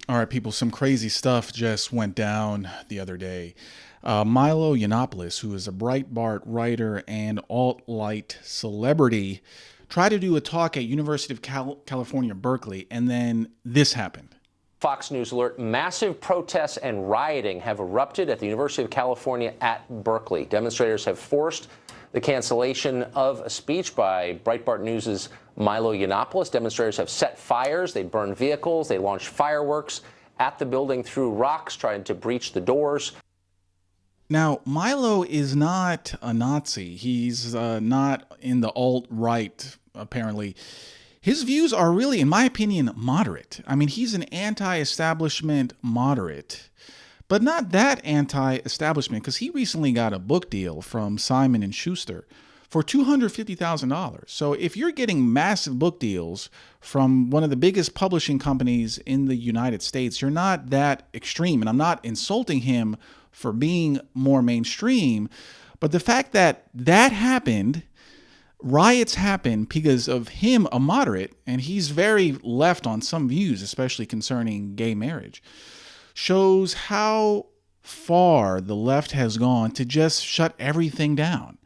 All right, people, some crazy stuff just went down the other day. Milo Yiannopoulos, who is a Breitbart writer and alt-right celebrity, tried to do a talk at University of California, Berkeley, and then this happened. Fox News alert, massive protests and rioting have erupted at the University of California at Berkeley. Demonstrators have forced the cancellation of a speech by Breitbart News' Milo Yiannopoulos. Demonstrators have set fires, they burned vehicles, they launched fireworks at the building, threw rocks, trying to breach the doors. Now, Milo is not a Nazi. He's not in the alt-right, apparently. His views are really, in my opinion, moderate. I mean, he's an anti-establishment moderate, but not that anti-establishment, because he recently got a book deal from Simon & Schuster for $250,000. So if you're getting massive book deals from one of the biggest publishing companies in the United States, you're not that extreme. And I'm not insulting him for being more mainstream, but the fact that that happened, riots happen because of him, a moderate, and he's very left on some views, especially concerning gay marriage, shows how far the left has gone to just shut everything down.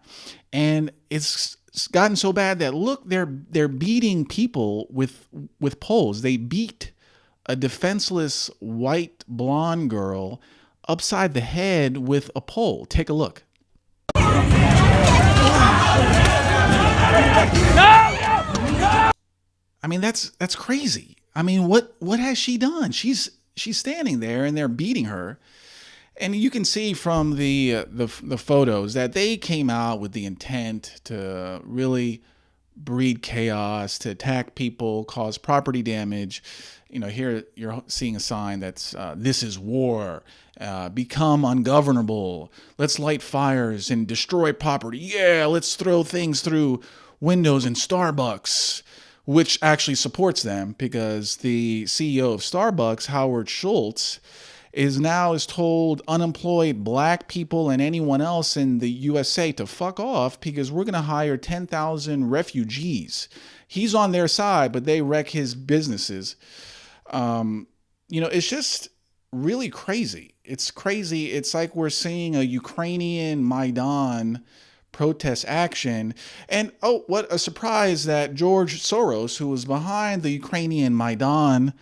And it's gotten so bad that, look, they're beating people with poles. They beat a defenseless white blonde girl upside the head with a pole. Take a look. I mean, that's crazy. I mean, what has she done? She's standing there and they're beating her. And you can see from the photos that they came out with the intent to really breed chaos, to attack people, cause property damage. You know, here you're seeing a sign that's this is war, become ungovernable. Let's light fires and destroy property. Yeah, let's throw things through windows in Starbucks, which actually supports them because the CEO of Starbucks, Howard Schultz, is told unemployed black people and anyone else in the USA to fuck off because we're going to hire 10,000 refugees. He's on their side, but they wreck his businesses. It's just really crazy. It's crazy. It's like we're seeing a Ukrainian Maidan protest action. And oh, what a surprise that George Soros, who was behind the Ukrainian Maidan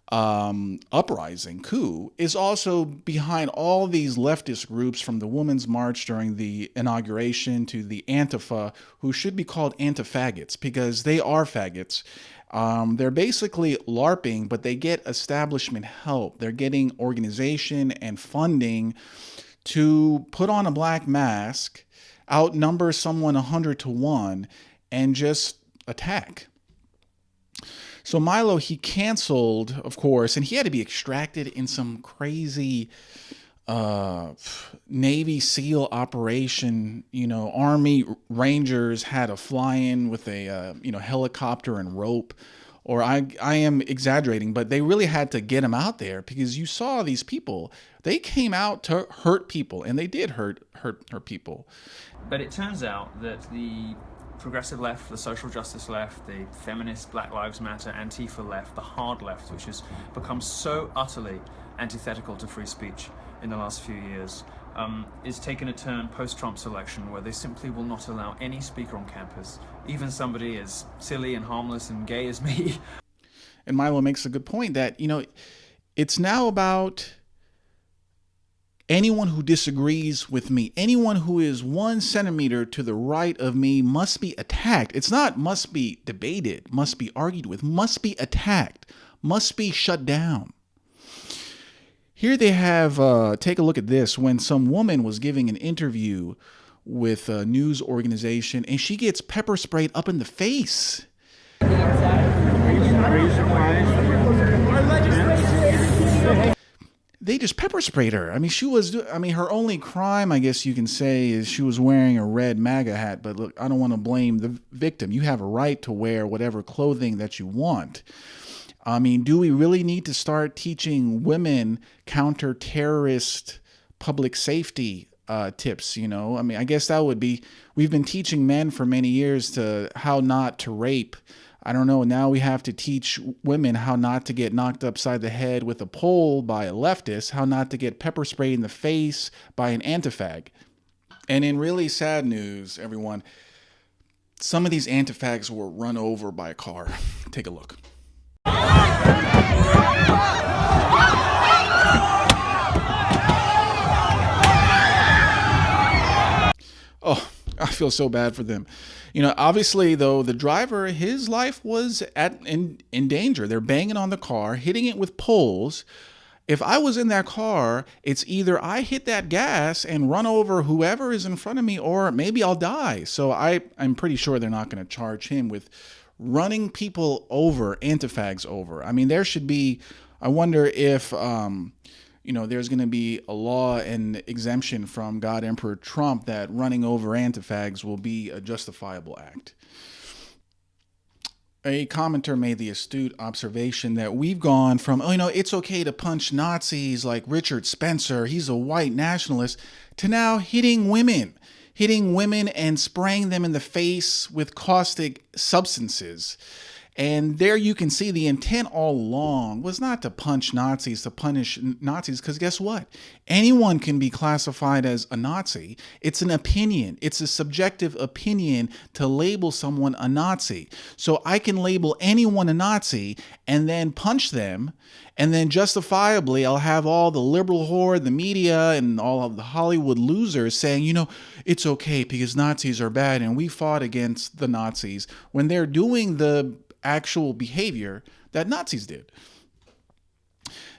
uprising coup, is also behind all these leftist groups, from the Women's March during the inauguration to the Antifa, who should be called anti-faggots because they are faggots. They're basically LARPing, but they get establishment help. They're getting organization and funding to put on a black mask, outnumber someone 100 to 1, and just attack. So Milo, he canceled, of course, and he had to be extracted in some crazy Navy SEAL operation. You know, Army Rangers had to fly in with a helicopter and rope. Or I am exaggerating, but they really had to get him out there because you saw these people. They came out to hurt people, and they did hurt people. But it turns out that the progressive left, the social justice left, the feminist Black Lives Matter, Antifa left, the hard left, which has become so utterly antithetical to free speech in the last few years, is taking a turn post-Trump's election where they simply will not allow any speaker on campus, even somebody as silly and harmless and gay as me. And Milo makes a good point that, it's now about anyone who disagrees with me, anyone who is 1 centimeter to the right of me must be attacked. It's not must be debated, must be argued with, must be attacked, must be shut down. Here they have, take a look at this, when some woman was giving an interview with a news organization and she gets pepper sprayed up in the face. They just pepper sprayed her. I mean, her only crime, I guess you can say, is she was wearing a red MAGA hat. But look, I don't want to blame the victim. You have a right to wear whatever clothing that you want. I mean, do we really need to start teaching women counter-terrorist public safety tips? I mean, I guess that would be, we've been teaching men for many years to how not to rape I don't know. Now we have to teach women how not to get knocked upside the head with a pole by a leftist, how not to get pepper sprayed in the face by an antifag. And in really sad news, everyone, some of these antifags were run over by a car. Take a look. Oh, I feel so bad for them. Obviously, though, the driver, his life was in danger. They're banging on the car, hitting it with poles. If I was in that car, it's either I hit that gas and run over whoever is in front of me, or maybe I'll die. So I'm pretty sure they're not going to charge him with running people over, antifags over. I mean, there should be, I wonder if, there's going to be a law and exemption from God Emperor Trump that running over antifags will be a justifiable act. A commenter made the astute observation that we've gone from, it's okay to punch Nazis like Richard Spencer, he's a white nationalist, to now hitting women and spraying them in the face with caustic substances. And there you can see the intent all along was not to punch Nazis, to punish Nazis, because guess what? Anyone can be classified as a Nazi. It's an opinion. It's a subjective opinion to label someone a Nazi. So I can label anyone a Nazi and then punch them, and then justifiably I'll have all the liberal horde, the media, and all of the Hollywood losers saying, it's okay because Nazis are bad and we fought against the Nazis, when they're doing the actual behavior that Nazis did.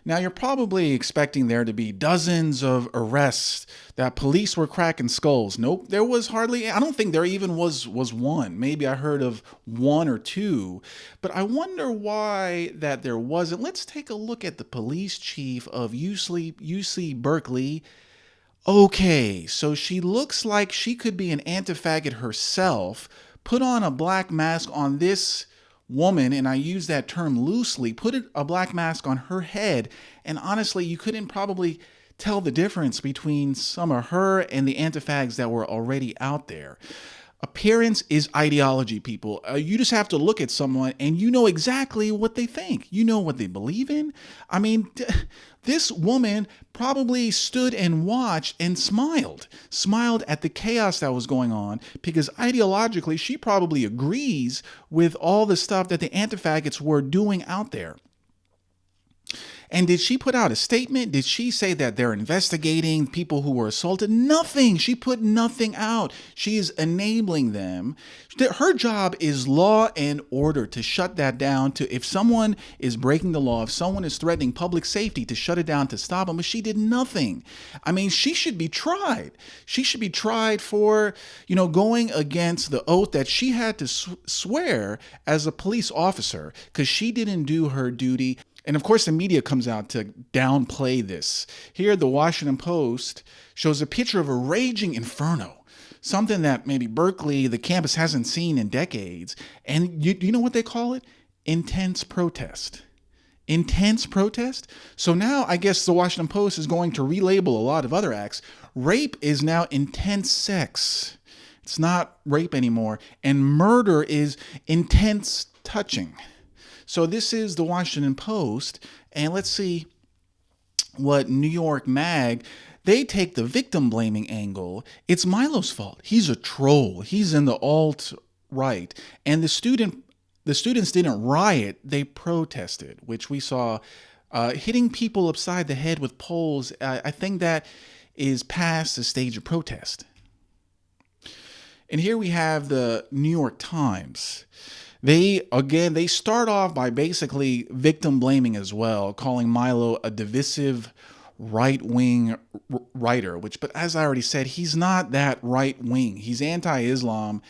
Now, you're probably expecting there to be dozens of arrests, that police were cracking skulls. Nope, there was hardly, I don't think there even was one. Maybe I heard of one or two, but I wonder why that there wasn't. Let's take a look at the police chief of UC Berkeley. Okay, so she looks like she could be an anti-faggot herself, put on a black mask on this woman, and I use that term loosely, put a black mask on her head, and honestly, you couldn't probably tell the difference between some of her and the antifags that were already out there. Appearance is ideology, people. You just have to look at someone and you know exactly what they think. You know what they believe in. I mean, this woman probably stood and watched and smiled at the chaos that was going on, because ideologically, she probably agrees with all the stuff that the antifaggots were doing out there. And did she put out a statement? Did she say that they're investigating people who were assaulted? Nothing. She put nothing out. She is enabling them. Her job is law and order, to shut that down, to if someone is breaking the law, if someone is threatening public safety, to shut it down, to stop them. But she did nothing. I mean, she should be tried. She should be tried for, going against the oath that she had to swear as a police officer, because she didn't do her duty. And of course, the media comes out to downplay this. Here, the Washington Post shows a picture of a raging inferno, something that maybe Berkeley, the campus, hasn't seen in decades. And you know what they call it? Intense protest. Intense protest? So now I guess the Washington Post is going to relabel a lot of other acts. Rape is now intense sex. It's not rape anymore. And murder is intense touching. So this is the Washington Post, and let's see what New York Mag, they take the victim blaming angle. It's Milo's fault. He's a troll. He's in the alt-right. And the students didn't riot, they protested, which we saw hitting people upside the head with poles. I think that is past the stage of protest. And here we have the New York Times. They start off by basically victim blaming as well, calling Milo a divisive right-wing writer, but as I already said, he's not that right-wing. He's anti-Islam,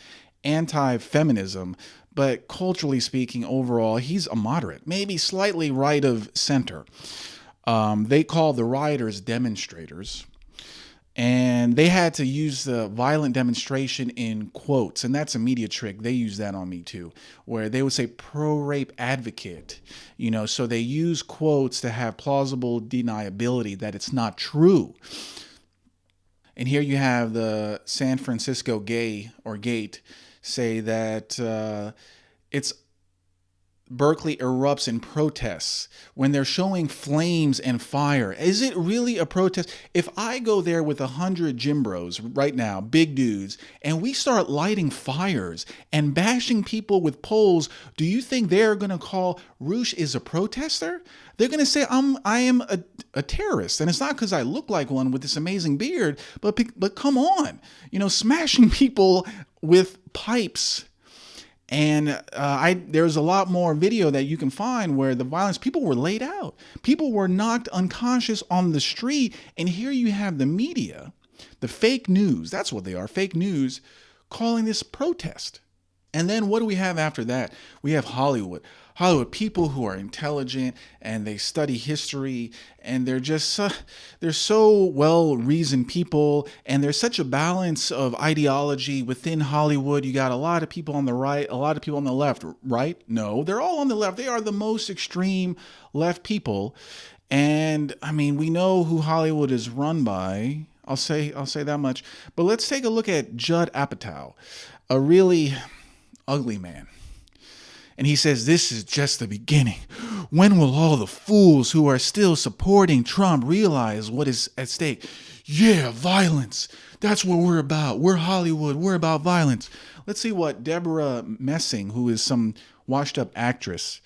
anti-feminism, but culturally speaking, overall, he's a moderate, maybe slightly right of center. They call the rioters demonstrators. And they had to use the violent demonstration in quotes. And that's a media trick. They use that on me too, where they would say pro-rape advocate, so they use quotes to have plausible deniability that it's not true. And here you have the San Francisco Gate say that it's Berkeley erupts in protests, when they're showing flames and fire, is it really a protest? If I go there with 100 gym bros right now, big dudes, and we start lighting fires and bashing people with poles, do you think they're going to call Roosh is a protester? They're going to say I am a terrorist. And it's not because I look like one with this amazing beard, but come on, smashing people with pipes. And there's a lot more video that you can find where the violence, people were laid out. People were knocked unconscious on the street. And here you have the media, the fake news, that's what they are, fake news, calling this protest. And then what do we have after that? We have Hollywood. Hollywood, people who are intelligent and they study history, and they're just they're so well-reasoned people, and there's such a balance of ideology within Hollywood. You got a lot of people on the right, a lot of people on the left, right? No, they're all on the left. They are the most extreme left people. And I mean, we know who Hollywood is run by. I'll say that much. But let's take a look at Judd Apatow, a really ugly man. And he says, this is just the beginning. When will all the fools who are still supporting Trump realize what is at stake? Yeah, violence. That's what we're about. We're Hollywood. We're about violence. Let's see what Deborah Messing, who is some washed up actress.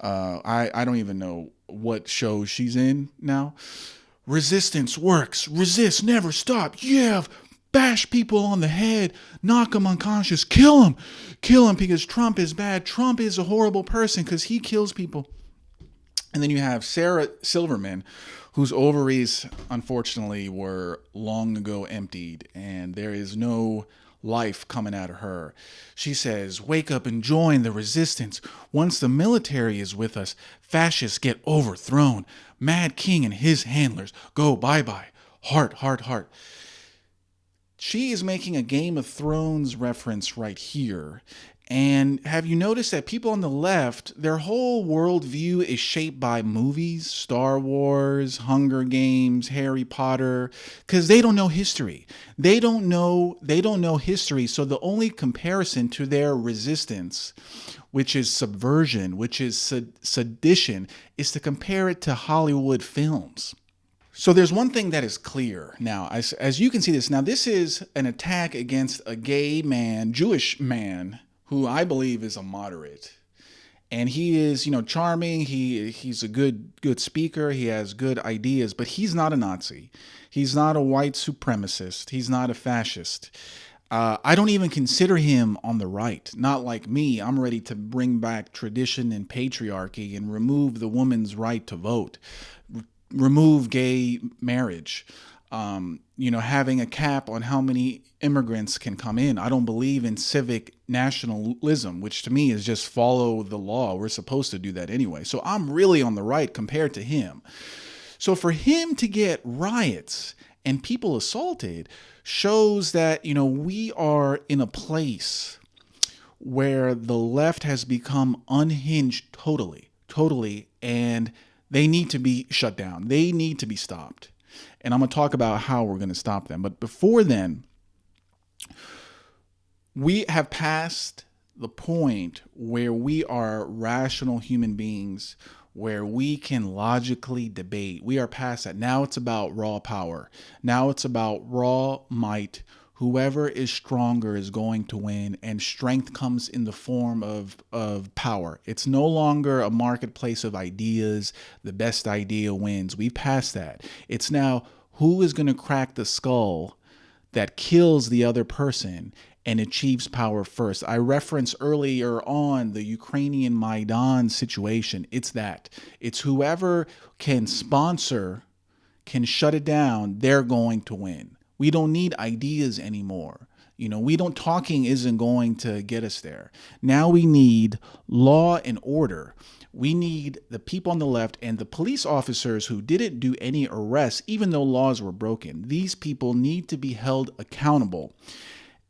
I don't even know what show she's in now. Resistance works. Resist. Never stop. Yeah. Bash people on the head, knock them unconscious, kill them because Trump is bad. Trump is a horrible person because he kills people. And then you have Sarah Silverman, whose ovaries, unfortunately, were long ago emptied, and there is no life coming out of her. She says, wake up and join the resistance. Once the military is with us, fascists get overthrown. Mad King and his handlers go bye-bye. Heart, heart, heart. She is making a Game of Thrones reference right here. And have you noticed that people on the left, their whole worldview is shaped by movies, Star Wars, Hunger Games, Harry Potter, because they don't know history. They don't know history. So the only comparison to their resistance, which is subversion, which is sedition, is to compare it to Hollywood films. So there's one thing that is clear now, as you can see this. Now, this is an attack against a gay man, Jewish man, who I believe is a moderate. And he is, charming. He's a good speaker. He has good ideas, but he's not a Nazi. He's not a white supremacist. He's not a fascist. I don't even consider him on the right. Not like me. I'm ready to bring back tradition and patriarchy and remove the woman's right to vote. Remove gay marriage, having a cap on how many immigrants can come in. I don't believe in civic nationalism, which to me is just follow the law. We're supposed to do that anyway. So I'm really on the right compared to him. So for him to get riots and people assaulted shows that, we are in a place where the left has become unhinged totally, and they need to be shut down. They need to be stopped. And I'm going to talk about how we're going to stop them. But before then, we have passed the point where we are rational human beings, where we can logically debate. We are past that. Now it's about raw power. Now it's about raw might. Whoever is stronger is going to win, and strength comes in the form of power. It's no longer a marketplace of ideas. The best idea wins. We've passed that. It's now who is going to crack the skull that kills the other person and achieves power first. I referenced earlier on the Ukrainian Maidan situation. It's that. It's whoever can sponsor, can shut it down, they're going to win. We don't need ideas anymore. Talking isn't going to get us there. Now we need law and order. We need the people on the left and the police officers who didn't do any arrests, even though laws were broken. These people need to be held accountable.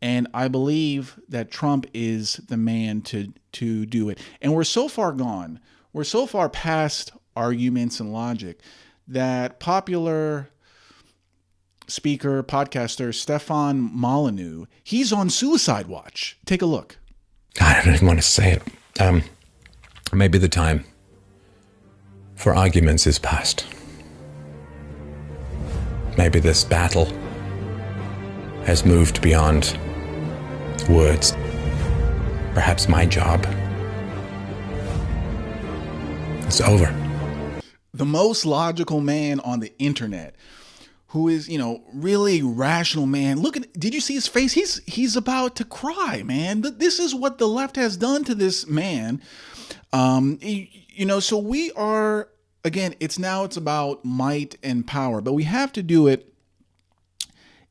And I believe that Trump is the man to do it. And we're so far gone. We're so far past arguments and logic that popular speaker, podcaster Stefan Molyneux, he's on suicide watch. Take a look. God, I don't even want to say it. Maybe the time for arguments is past. Maybe this battle has moved beyond words. Perhaps my job is over. The most logical man on the internet, who is, really rational man. Did you see his face? He's about to cry, man. This is what the left has done to this man. So we are, again, it's about might and power, but we have to do it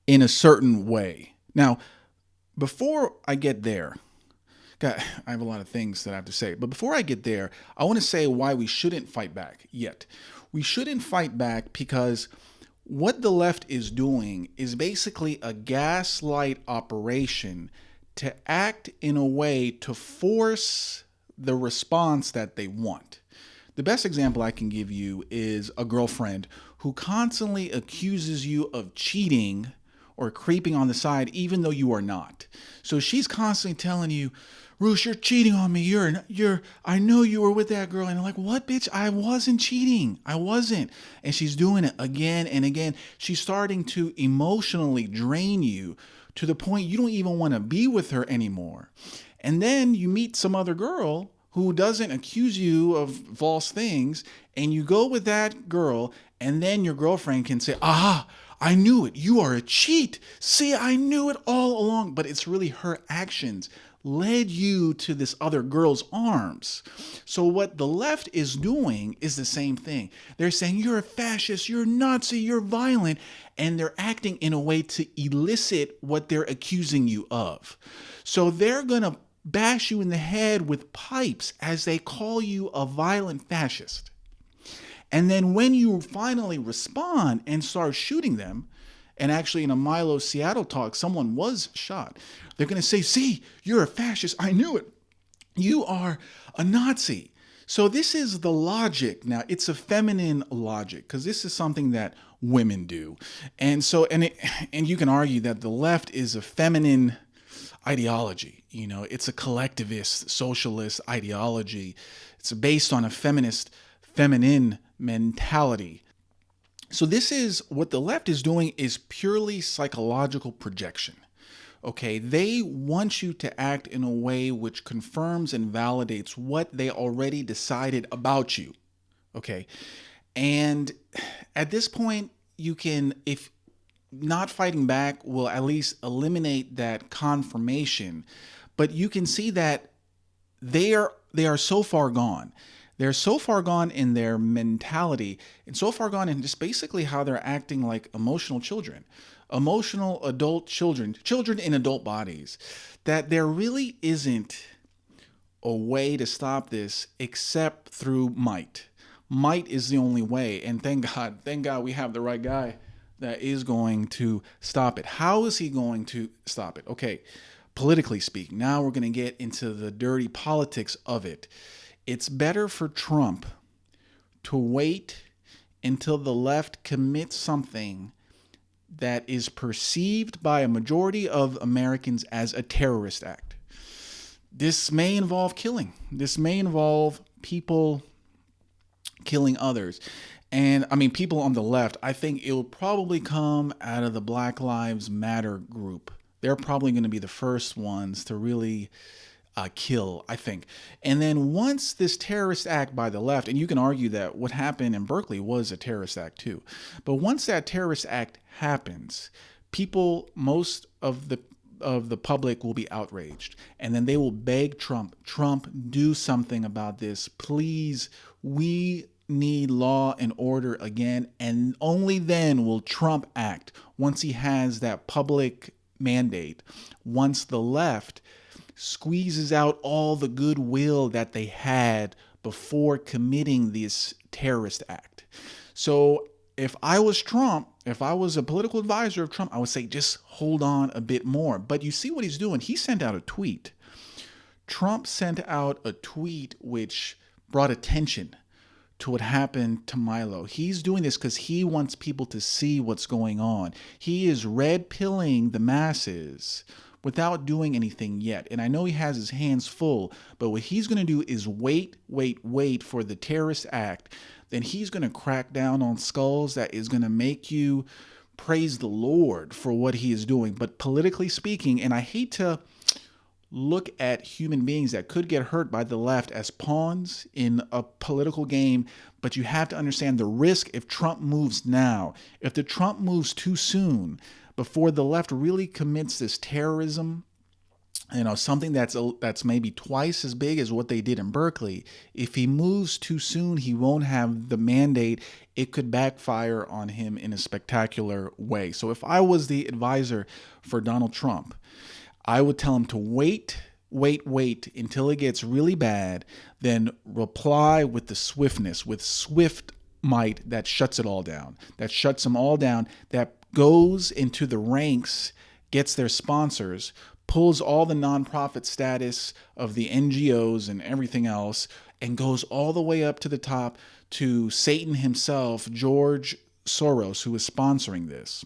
in a certain way. Now, before I get there, I have a lot of things that I have to say, but before I get there, I want to say why we shouldn't fight back yet. We shouldn't fight back because what the left is doing is basically a gaslight operation to act in a way to force the response that they want. The best example I can give you is a girlfriend who constantly accuses you of cheating or creeping on the side, even though you are not. So she's constantly telling you, Roosh, you're cheating on me. I know you were with that girl. And I'm like, what, bitch? I wasn't cheating. I wasn't. And she's doing it again and again. She's starting to emotionally drain you to the point you don't even want to be with her anymore. And then you meet some other girl who doesn't accuse you of false things, and you go with that girl, and then your girlfriend can say, aha, I knew it. You are a cheat. See, I knew it all along. But it's really her actions led you to this other girl's arms. So what the left is doing is the same thing. They're saying, you're a fascist, you're a Nazi, you're violent, and they're acting in a way to elicit what they're accusing you of. So they're going to bash you in the head with pipes as they call you a violent fascist. And then when you finally respond and start shooting them, and actually in a Milo Seattle talk, someone was shot, they're going to say, see, you're a fascist. I knew it. You are a Nazi. So this is the logic. Now, it's a feminine logic because this is something that women do. And so, and you can argue that the left is a feminine ideology. It's a collectivist, socialist ideology. It's based on a feminine mentality. So this is what the left is doing is purely psychological projection. Okay, they want you to act in a way which confirms and validates what they already decided about you. Okay, and at this point, you can, if not fighting back will at least eliminate that confirmation, but you can see that they are so far gone. They're so far gone in their mentality and so far gone in just basically how they're acting like emotional children, emotional adult children in adult bodies, that there really isn't a way to stop this except through might. Might is the only way. And thank God we have the right guy that is going to stop it. How is he going to stop it? Okay, politically speaking, now we're going to get into the dirty politics of it. It's better for Trump to wait until the left commits something that is perceived by a majority of Americans as a terrorist act. This may involve killing. This may involve people killing others. And I mean, people on the left, I think it will probably come out of the Black Lives Matter group. They're probably going to be the first ones to really kill, I think. And then once this terrorist act by the left, and you can argue that what happened in Berkeley was a terrorist act too, but once that terrorist act happens, people, most of the public will be outraged, and then they will beg Trump, do something about this, please. We need law and order again, and only then will Trump act, once he has that public mandate, once the left squeezes out all the goodwill that they had before committing this terrorist act. So if I was Trump, if I was a political advisor of Trump, I would say just hold on a bit more. But you see what he's doing. He sent out a tweet. Trump sent out a tweet which brought attention to what happened to Milo. He's doing this because he wants people to see what's going on. He is red pilling the masses without doing anything yet. And I know he has his hands full, but what he's going to do is wait for the terrorist act. Then he's going to crack down on skulls that is going to make you praise the Lord for what he is doing. But politically speaking, and I hate to look at human beings that could get hurt by the left as pawns in a political game, but you have to understand the risk if Trump moves now. If the Trump moves too soon, before the left really commits this terrorism, something that's maybe twice as big as what they did in Berkeley, if he moves too soon, he won't have the mandate. It could backfire on him in a spectacular way. So if I was the advisor for Donald Trump, I would tell him to wait until it gets really bad, then reply with the swiftness, with swift might that shuts it all down, that shuts them all down, that goes into the ranks, gets their sponsors, pulls all the nonprofit status of the NGOs and everything else, and goes all the way up to the top to Satan himself, George Soros, who is sponsoring this.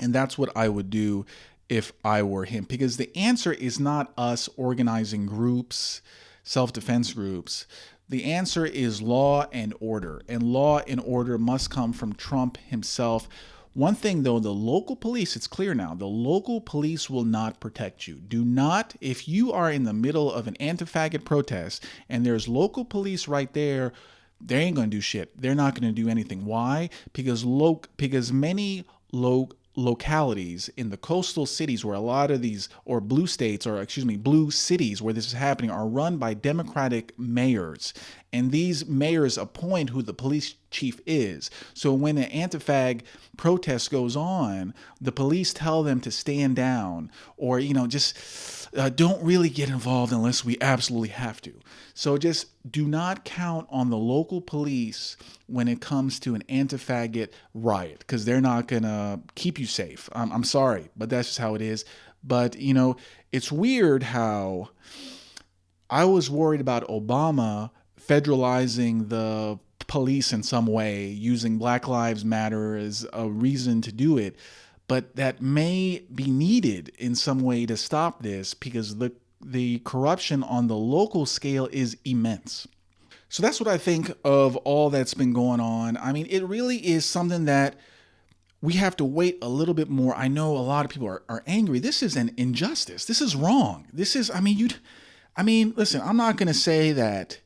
And that's what I would do if I were him, because the answer is not us organizing groups, self-defense groups. The answer is law and order, and law and order must come from Trump himself. One thing though, the local police, it's clear now, the local police will not protect you. Do not, if you are in the middle of an anti-faggot protest and there's local police right there, they ain't gonna do shit. They're not gonna do anything. Why? Because many localities in the coastal cities where a lot of these, or blue states, or blue cities where this is happening, are run by Democratic mayors. And these mayors appoint who the police chief is. So when an anti-fag protest goes on, the police tell them to stand down, or, just don't really get involved unless we absolutely have to. So just do not count on the local police when it comes to an anti-faggot riot, because they're not going to keep you safe. I'm sorry, but that's just how it is. But, it's weird how I was worried about Obama federalizing the police in some way, using Black Lives Matter as a reason to do it. But that may be needed in some way to stop this, because the corruption on the local scale is immense. So that's what I think of all that's been going on. I mean, it really is something that we have to wait a little bit more. I know a lot of people are angry. This is an injustice. This is wrong. This is, listen, I'm not going to say that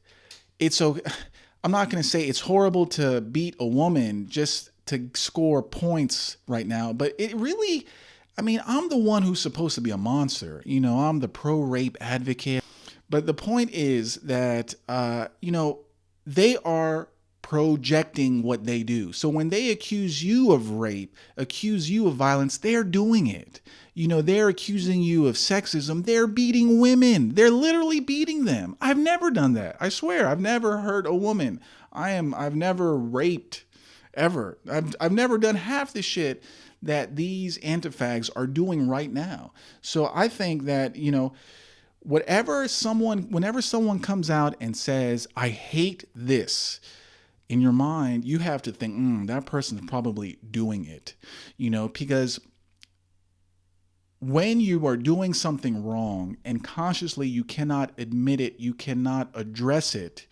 I'm not going to say it's horrible to beat a woman just to score points right now, but it really, I'm the one who's supposed to be a monster. I'm the pro-rape advocate. But the point is that, they are projecting what they do. So when they accuse you of rape, accuse you of violence, they're doing it. They're accusing you of sexism. They're beating women. They're literally beating them. I've never done that. I swear, I've never hurt a woman. I've never raped ever. I've never done half the shit that these antifags are doing right now. So I think that, whenever someone comes out and says, I hate this, in your mind, you have to think, that person's probably doing it, because when you are doing something wrong and consciously you cannot admit it, you cannot address it,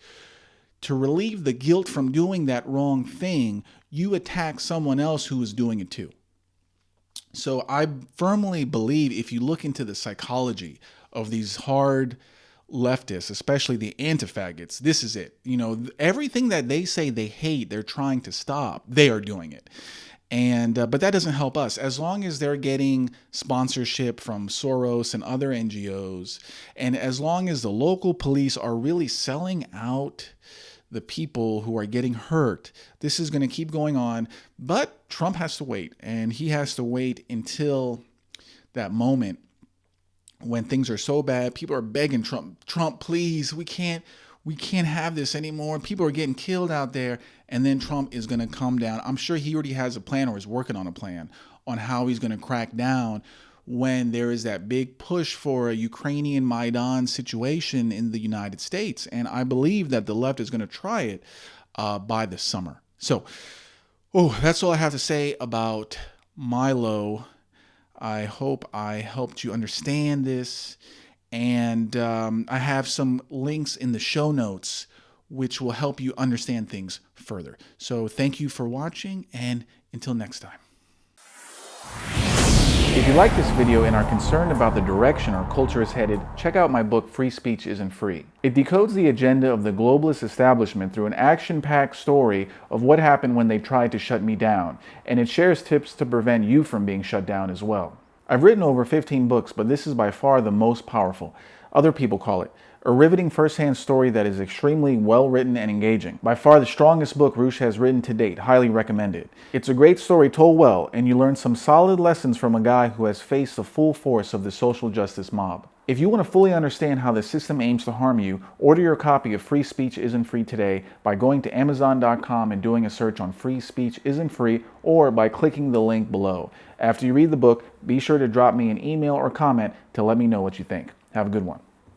to relieve the guilt from doing that wrong thing, you attack someone else who is doing it too. So I firmly believe if you look into the psychology of these hard leftists, especially the anti-faggots, this is it. Everything that they say they hate, they're trying to stop, they are doing it. And but that doesn't help us. As long as they're getting sponsorship from Soros and other NGOs, and as long as the local police are really selling out the people who are getting hurt, this is going to keep going on. But Trump has to wait, and he has to wait until that moment when things are so bad. People are begging Trump, please, we can't have this anymore. People are getting killed out there. And then Trump is going to come down. I'm sure he already has a plan, or is working on a plan on how he's going to crack down when there is that big push for a Ukrainian Maidan situation in the United States. And I believe that the left is going to try it by the summer. So, that's all I have to say about Milo. I hope I helped you understand this. And I have some links in the show notes which will help you understand things further. So thank you for watching, and until next time. If you like this video and are concerned about the direction our culture is headed, check out my book, Free Speech Isn't Free. It decodes the agenda of the globalist establishment through an action-packed story of what happened when they tried to shut me down, and it shares tips to prevent you from being shut down as well. I've written over 15 books, but this is by far the most powerful. Other people call it a riveting first-hand story that is extremely well-written and engaging. By far the strongest book Roosh has written to date. Highly recommended. It's a great story told well, and you learn some solid lessons from a guy who has faced the full force of the social justice mob. If you want to fully understand how the system aims to harm you, order your copy of Free Speech Isn't Free today by going to Amazon.com and doing a search on Free Speech Isn't Free, or by clicking the link below. After you read the book, be sure to drop me an email or comment to let me know what you think. Have a good one.